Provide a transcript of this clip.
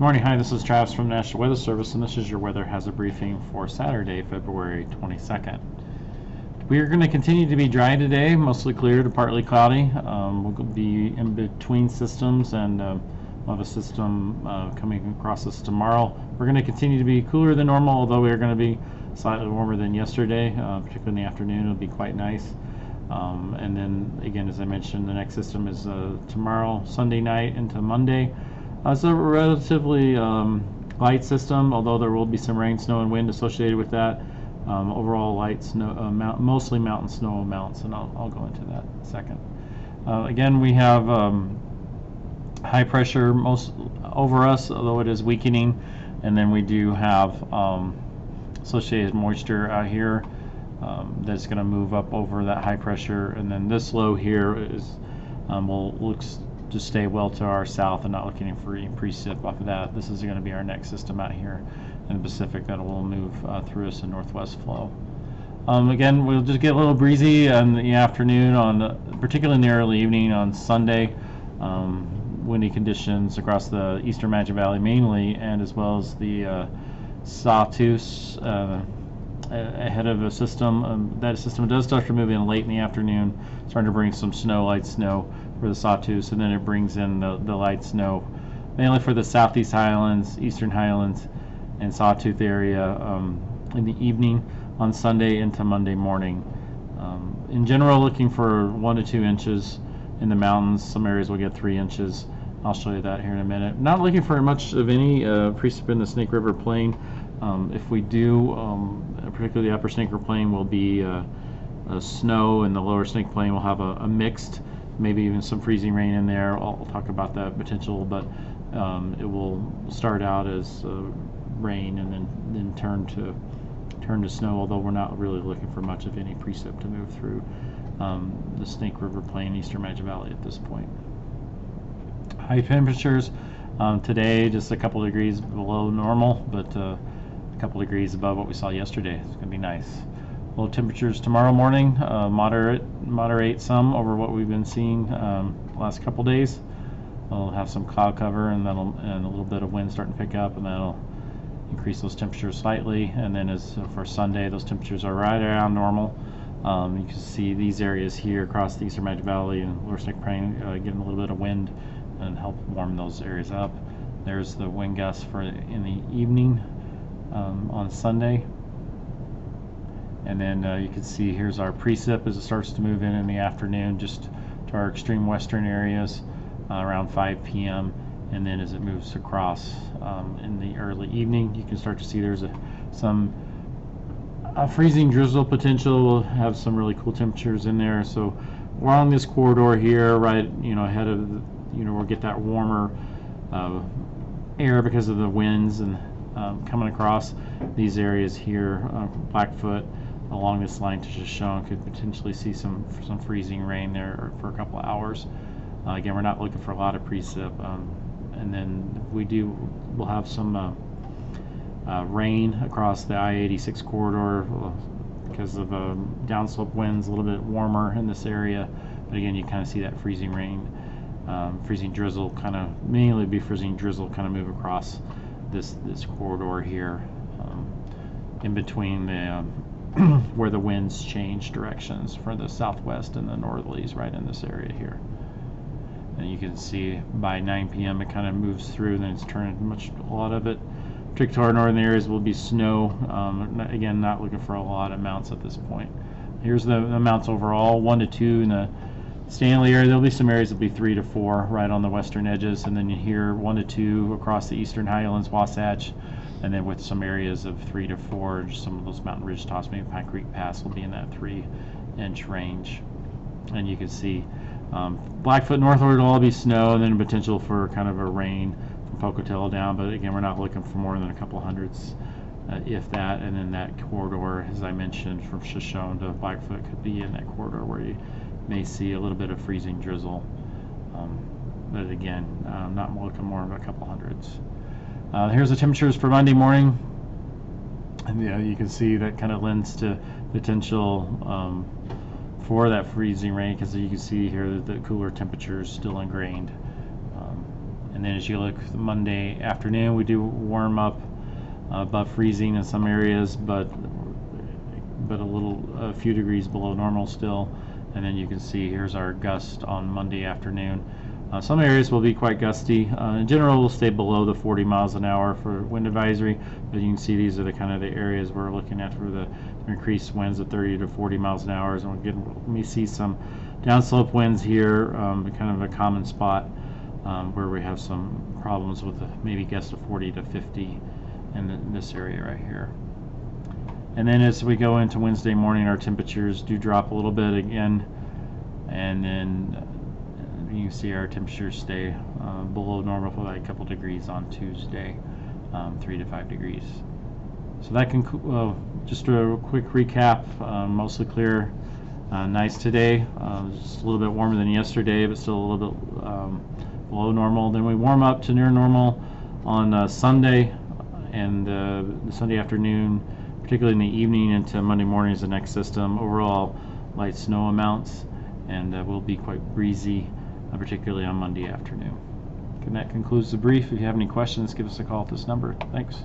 Morning, hi, this is Travis from the National Weather Service, and this is your weather hazard briefing for Saturday, February 22nd. We are going to continue to be dry today, mostly clear to partly cloudy. We'll be in between systems, and we'll have a system coming across us tomorrow. We're going to continue to be cooler than normal, although we are going to be slightly warmer than yesterday, particularly in the afternoon. It'll be quite nice. And then, again, as I mentioned, the next system is tomorrow, Sunday night into Monday. It's a relatively light system, although there will be some rain, snow, and wind associated with that. Overall light snow, mostly mountain snow amounts, and I'll go into that in a second. Again, we have high pressure most over us, although it is weakening, and then we do have associated moisture out here that's going to move up over that high pressure, and then this low here is looks to stay well to our south and not looking for any precip off of that. This is going to be our next system out here in the Pacific that will move through us in northwest flow. Again, we'll just get a little breezy in the afternoon, particularly in the early evening on Sunday. Windy conditions across the eastern Magic Valley mainly, and as well as the sawtooths ahead of a system. That system does start to move in late in the afternoon, starting to bring some snow, light snow for the sawtooths, and then it brings in the light snow mainly for the Southeast Highlands, Eastern Highlands, and Sawtooth area in the evening on Sunday into Monday morning. In general, looking for 1 to 2 inches in the mountains. Some areas will get 3 inches. I'll show you that here in a minute. Not looking for much of any precip in the Snake River Plain. If we do, particularly the upper Snake River Plain will be snow, and the lower Snake Plain will have a mixed, maybe even some freezing rain in there. I'll talk about that potential, but it will start out as rain and then turn to snow, although we're not really looking for much of any precip to move through the Snake River Plain, eastern Magic Valley at this point. High temperatures today, just a couple degrees below normal, but a couple degrees above what we saw yesterday. It's going to be nice. Low temperatures tomorrow morning, moderate some over what we've been seeing the last couple days. We'll have some cloud cover, and a little bit of wind starting to pick up, and that'll increase those temperatures slightly. And then as for Sunday, those temperatures are right around normal. You can see these areas here across the eastern Magic Valley and lower Snake Plain getting a little bit of wind and help warm those areas up. There's the wind gusts for in the evening on Sunday. And then you can see here's our precip as it starts to move in the afternoon, just to our extreme western areas around 5 p.m. And then as it moves across in the early evening, you can start to see there's some freezing drizzle potential. We'll have some really cool temperatures in there. So we're on this corridor here, right, ahead of, we'll get that warmer air because of the winds and coming across these areas here. Blackfoot along this line to Shoshone could potentially see some freezing rain there for a couple of hours. Again, we're not looking for a lot of precip, and then we'll have some rain across the I-86 corridor because of downslope winds, a little bit warmer in this area. But again, you kind of see that freezing rain, freezing drizzle, mainly be freezing drizzle move across this corridor here, in between the where the winds change directions for the southwest and the northerlies, right in this area here. And you can see by 9 p.m. it kind of moves through, and then it's turning a lot of it. Particularly to our northern areas will be snow. Again, not looking for a lot of amounts at this point. Here's the amounts overall: 1 to 2 in the Stanley area. There'll be some areas that'll be 3 to 4 right on the western edges, and then you hear 1 to 2 across the eastern Highlands, Wasatch, and then with some areas of 3 to 4. Just some of those mountain ridge tops, maybe Pine Creek Pass will be in that 3-inch range. And you can see Blackfoot northward will all be snow, and then potential for kind of a rain from Pocatello down. But again, we're not looking for more than a couple hundreds, if that. And then that corridor, as I mentioned, from Shoshone to Blackfoot could be in that corridor where you may see a little bit of freezing drizzle. But again, not looking more than a couple hundreds. Here's the temperatures for Monday morning, and you can see that kind of lends to potential for that freezing rain, because you can see here that the cooler temperatures still ingrained. And then as you look Monday afternoon, we do warm up above freezing in some areas, but a few degrees below normal still. And then you can see here's our gust on Monday afternoon. Some areas will be quite gusty. In general, we'll stay below the 40 miles an hour for wind advisory, but you can see these are the kind of the areas we're looking at for the increased winds of 30 to 40 miles an hour. And we see some downslope winds here, kind of a common spot where we have some problems with maybe gusts of 40 to 50 in this area right here. And then as we go into Wednesday morning, our temperatures do drop a little bit again, and then you can see our temperatures stay below normal for like a couple degrees on Tuesday, 3 to 5 degrees. So that can just a quick recap. Mostly clear, nice today. Just a little bit warmer than yesterday, but still a little bit below normal. Then we warm up to near normal on Sunday and the Sunday afternoon, particularly in the evening into Monday morning is the next system. Overall light snow amounts, and will be quite breezy, particularly on Monday afternoon. And that concludes the brief. If you have any questions, give us a call at this number. Thanks.